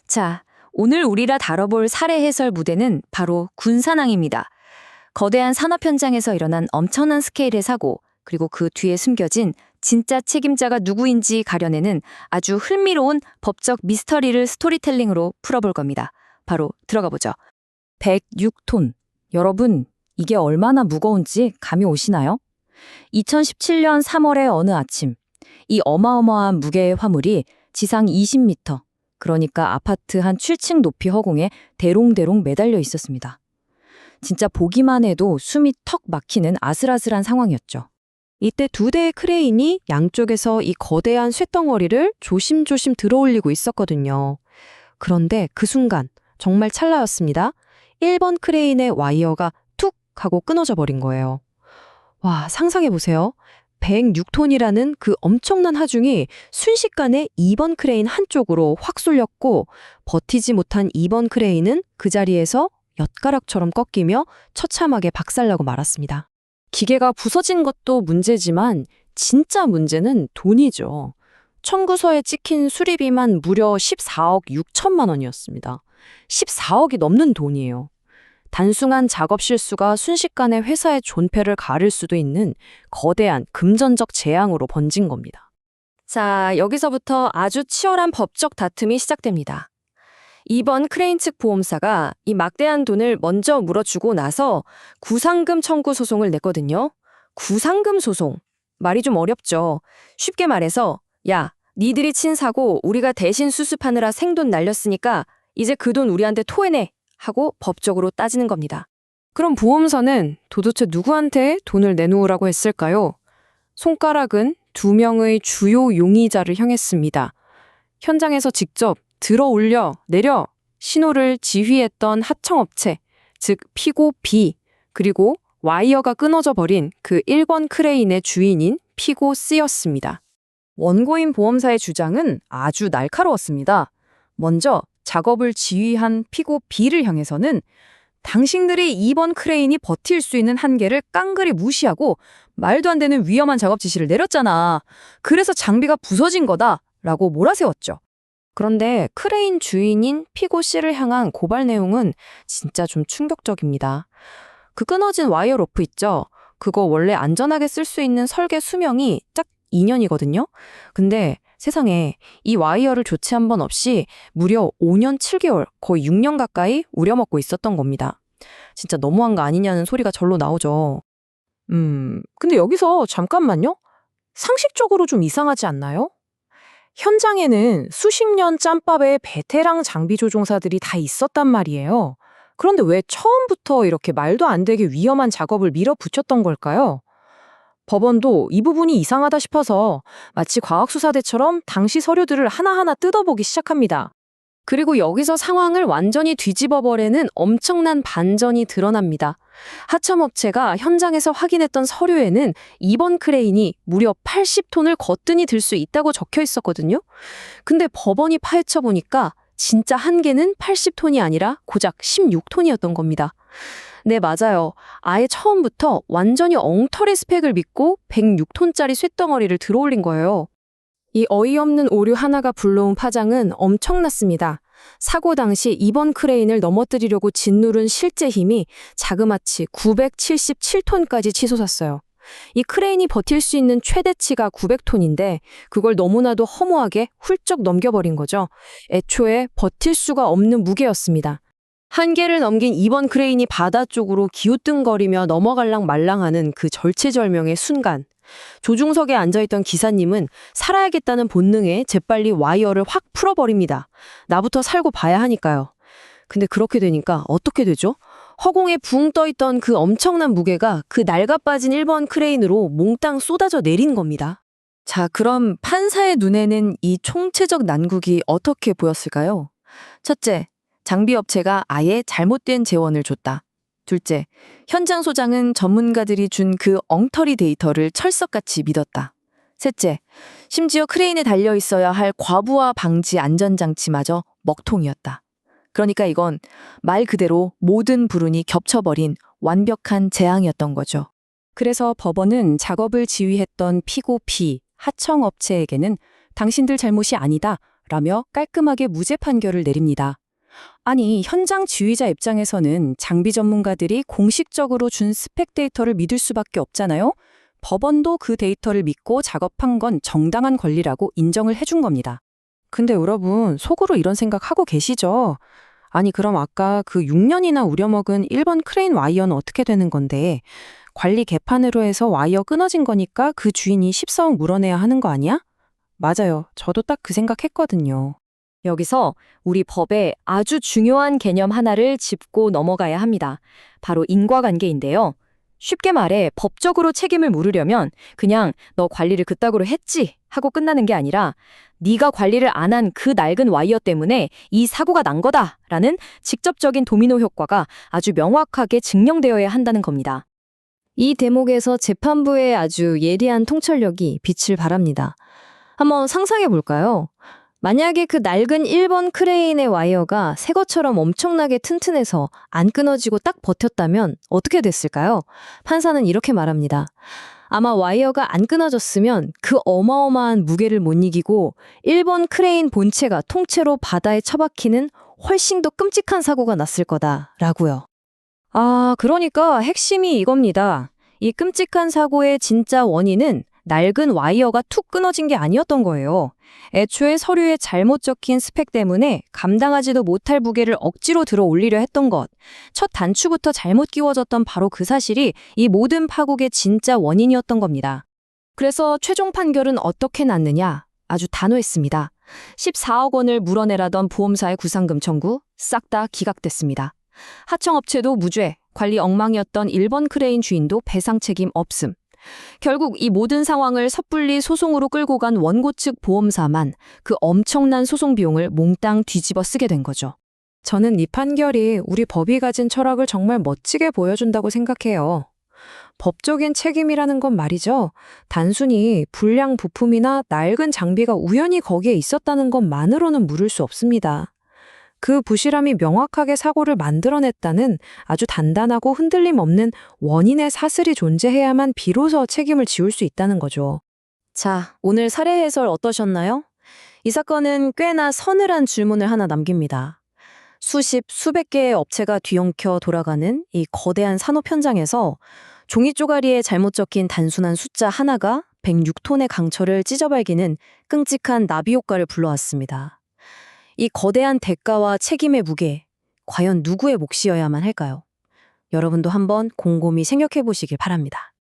자, 오늘 우리가 다뤄볼 사례 해설 무대는 바로 군산항입니다. 거대한 산업 현장에서 일어난 엄청난 스케일의 사고, 그리고 그 뒤에 숨겨진 진짜 책임자가 누구인지 가려내는 아주 흥미로운 법적 미스터리를 스토리텔링으로 풀어볼 겁니다. 바로 들어가 보죠. 106톤. 여러분, 이게 얼마나 무거운지 감이 오시나요? 2017년 3월의 어느 아침, 이 어마어마한 무게의 화물이 지상 20m, 그러니까 아파트 한 7층 높이 허공에 대롱대롱 매달려 있었습니다. 진짜 보기만 해도 숨이 턱 막히는 아슬아슬한 상황이었죠. 이때 두 대의 크레인이 양쪽에서 이 거대한 쇳덩어리를 조심조심 들어올리고 있었거든요. 그런데 그 순간, 정말 찰나였습니다. 1번 크레인의 와이어가 툭 하고 끊어져 버린 거예요. 와, 상상해보세요. 106톤이라는 그 엄청난 하중이 순식간에 2번 크레인 한쪽으로 확 쏠렸고, 버티지 못한 2번 크레인은 그 자리에서 엿가락처럼 꺾이며 처참하게 박살나고 말았습니다. 기계가 부서진 것도 문제지만 진짜 문제는 돈이죠. 청구서에 찍힌 수리비만 무려 14억 6천만 원이었습니다. 14억이 넘는 돈이에요. 단순한 작업 실수가 순식간에 회사의 존폐를 가를 수도 있는 거대한 금전적 재앙으로 번진 겁니다. 자, 여기서부터 아주 치열한 법적 다툼이 시작됩니다. 이번 크레인 측 보험사가 이 막대한 돈을 먼저 물어주고 나서 구상금 청구 소송을 냈거든요. 구상금 소송. 말이 좀 어렵죠. 쉽게 말해서 야, 니들이 친 사고 우리가 대신 수습하느라 생돈 날렸으니까 이제 그 돈 우리한테 토해내 하고 법적으로 따지는 겁니다. 그럼 보험사는 도대체 누구한테 돈을 내놓으라고 했을까요? 손가락은 두 명의 주요 용의자를 향했습니다. 현장에서 직접 들어 올려, 내려 신호를 지휘했던 하청업체, 즉 피고 B, 그리고 와이어가 끊어져 버린 그 1번 크레인의 주인인 피고 C였습니다. 원고인 보험사의 주장은 아주 날카로웠습니다. 먼저 작업을 지휘한 피고 B를 향해서는 당신들이 2번 크레인이 버틸 수 있는 한계를 깡그리 무시하고 말도 안 되는 위험한 작업 지시를 내렸잖아. 그래서 장비가 부서진 거다 라고 몰아세웠죠. 그런데 크레인 주인인 피고 C를 향한 고발 내용은 진짜 좀 충격적입니다. 그 끊어진 와이어 로프 있죠? 그거 원래 안전하게 쓸 수 있는 설계 수명이 딱 2년이거든요? 근데 세상에 이 와이어를 조치한 번 없이 무려 5년 7개월, 거의 6년 가까이 우려먹고 있었던 겁니다. 진짜 너무한 거 아니냐는 소리가 절로 나오죠. 근데 여기서 잠깐만요. 상식적으로 좀 이상하지 않나요? 현장에는 수십 년 짬밥의 베테랑 장비 조종사들이 다 있었단 말이에요. 그런데 왜 처음부터 이렇게 말도 안 되게 위험한 작업을 밀어붙였던 걸까요? 법원도 이 부분이 이상하다 싶어서 마치 과학수사대처럼 당시 서류들을 하나하나 뜯어보기 시작합니다. 그리고 여기서 상황을 완전히 뒤집어버리는 엄청난 반전이 드러납니다. 하청업체가 현장에서 확인했던 서류에는 2번 크레인이 무려 80톤을 거뜬히 들 수 있다고 적혀 있었거든요. 근데 법원이 파헤쳐보니까 진짜 한계는 80톤이 아니라 고작 16톤이었던 겁니다. 네, 맞아요. 아예 처음부터 완전히 엉터리 스펙을 믿고 106톤짜리 쇳덩어리를 들어올린 거예요. 이 어이없는 오류 하나가 불러온 파장은 엄청났습니다. 사고 당시 2번 크레인을 넘어뜨리려고 짓누른 실제 힘이 자그마치 977톤까지 치솟았어요. 이 크레인이 버틸 수 있는 최대치가 900톤인데 그걸 너무나도 허무하게 훌쩍 넘겨버린 거죠. 애초에 버틸 수가 없는 무게였습니다. 한계를 넘긴 2번 크레인이 바다 쪽으로 기우뚱거리며 넘어갈랑 말랑하는 그 절체절명의 순간, 조종석에 앉아있던 기사님은 살아야겠다는 본능에 재빨리 와이어를 확 풀어버립니다. 나부터 살고 봐야 하니까요. 근데 그렇게 되니까 어떻게 되죠? 허공에 붕 떠있던 그 엄청난 무게가 그 낡아빠진 1번 크레인으로 몽땅 쏟아져 내린 겁니다. 자, 그럼 판사의 눈에는 이 총체적 난국이 어떻게 보였을까요? 첫째, 장비업체가 아예 잘못된 재원을 줬다. 둘째, 현장 소장은 전문가들이 준 그 엉터리 데이터를 철석같이 믿었다. 셋째, 심지어 크레인에 달려 있어야 할 과부하 방지 안전장치마저 먹통이었다. 그러니까 이건 말 그대로 모든 불운이 겹쳐버린 완벽한 재앙이었던 거죠. 그래서 법원은 작업을 지휘했던 피고 P, 하청업체에게는 당신들 잘못이 아니다 라며 깔끔하게 무죄 판결을 내립니다. 아니, 현장 지휘자 입장에서는 장비 전문가들이 공식적으로 준 스펙 데이터를 믿을 수밖에 없잖아요. 법원도 그 데이터를 믿고 작업한 건 정당한 권리라고 인정을 해준 겁니다. 근데 여러분, 속으로 이런 생각하고 계시죠? 아니, 그럼 아까 그 6년이나 우려먹은 1번 크레인 와이어는 어떻게 되는 건데, 관리 개판으로 해서 와이어 끊어진 거니까 그 주인이 14억 물어내야 하는 거 아니야? 맞아요. 저도 딱 그 생각했거든요. 여기서 우리 법에 아주 중요한 개념 하나를 짚고 넘어가야 합니다. 바로 인과관계인데요. 쉽게 말해 법적으로 책임을 물으려면 그냥 너 관리를 그따구로 했지 하고 끝나는 게 아니라 네가 관리를 안 한 그 낡은 와이어 때문에 이 사고가 난 거다라는 직접적인 도미노 효과가 아주 명확하게 증명되어야 한다는 겁니다. 이 대목에서 재판부의 아주 예리한 통찰력이 빛을 발합니다. 한번 상상해 볼까요? 만약에 그 낡은 1번 크레인의 와이어가 새 것처럼 엄청나게 튼튼해서 안 끊어지고 딱 버텼다면 어떻게 됐을까요? 판사는 이렇게 말합니다. 아마 와이어가 안 끊어졌으면 그 어마어마한 무게를 못 이기고 1번 크레인 본체가 통째로 바다에 처박히는 훨씬 더 끔찍한 사고가 났을 거다라고요. 아, 그러니까 핵심이 이겁니다. 이 끔찍한 사고의 진짜 원인은 낡은 와이어가 툭 끊어진 게 아니었던 거예요. 애초에 서류에 잘못 적힌 스펙 때문에 감당하지도 못할 무게를 억지로 들어 올리려 했던 것. 첫 단추부터 잘못 끼워졌던 바로 그 사실이 이 모든 파국의 진짜 원인이었던 겁니다. 그래서 최종 판결은 어떻게 났느냐? 아주 단호했습니다. 14억 원을 물어내라던 보험사의 구상금 청구 싹 다 기각됐습니다. 하청업체도 무죄, 관리 엉망이었던 1번 크레인 주인도 배상 책임 없음. 결국 이 모든 상황을 섣불리 소송으로 끌고 간 원고 측 보험사만 그 엄청난 소송 비용을 몽땅 뒤집어 쓰게 된 거죠. 저는 이 판결이 우리 법이 가진 철학을 정말 멋지게 보여준다고 생각해요. 법적인 책임이라는 건 말이죠. 단순히 불량 부품이나 낡은 장비가 우연히 거기에 있었다는 것만으로는 물을 수 없습니다. 그 부실함이 명확하게 사고를 만들어냈다는 아주 단단하고 흔들림 없는 원인의 사슬이 존재해야만 비로소 책임을 지울 수 있다는 거죠. 자, 오늘 사례 해설 어떠셨나요? 이 사건은 꽤나 서늘한 질문을 하나 남깁니다. 수십, 수백 개의 업체가 뒤엉켜 돌아가는 이 거대한 산업 현장에서 종이 쪼가리에 잘못 적힌 단순한 숫자 하나가 106톤의 강철을 찢어발기는 끔찍한 나비 효과를 불러왔습니다. 이 거대한 대가와 책임의 무게, 과연 누구의 몫이어야만 할까요? 여러분도 한번 곰곰이 생각해 보시길 바랍니다.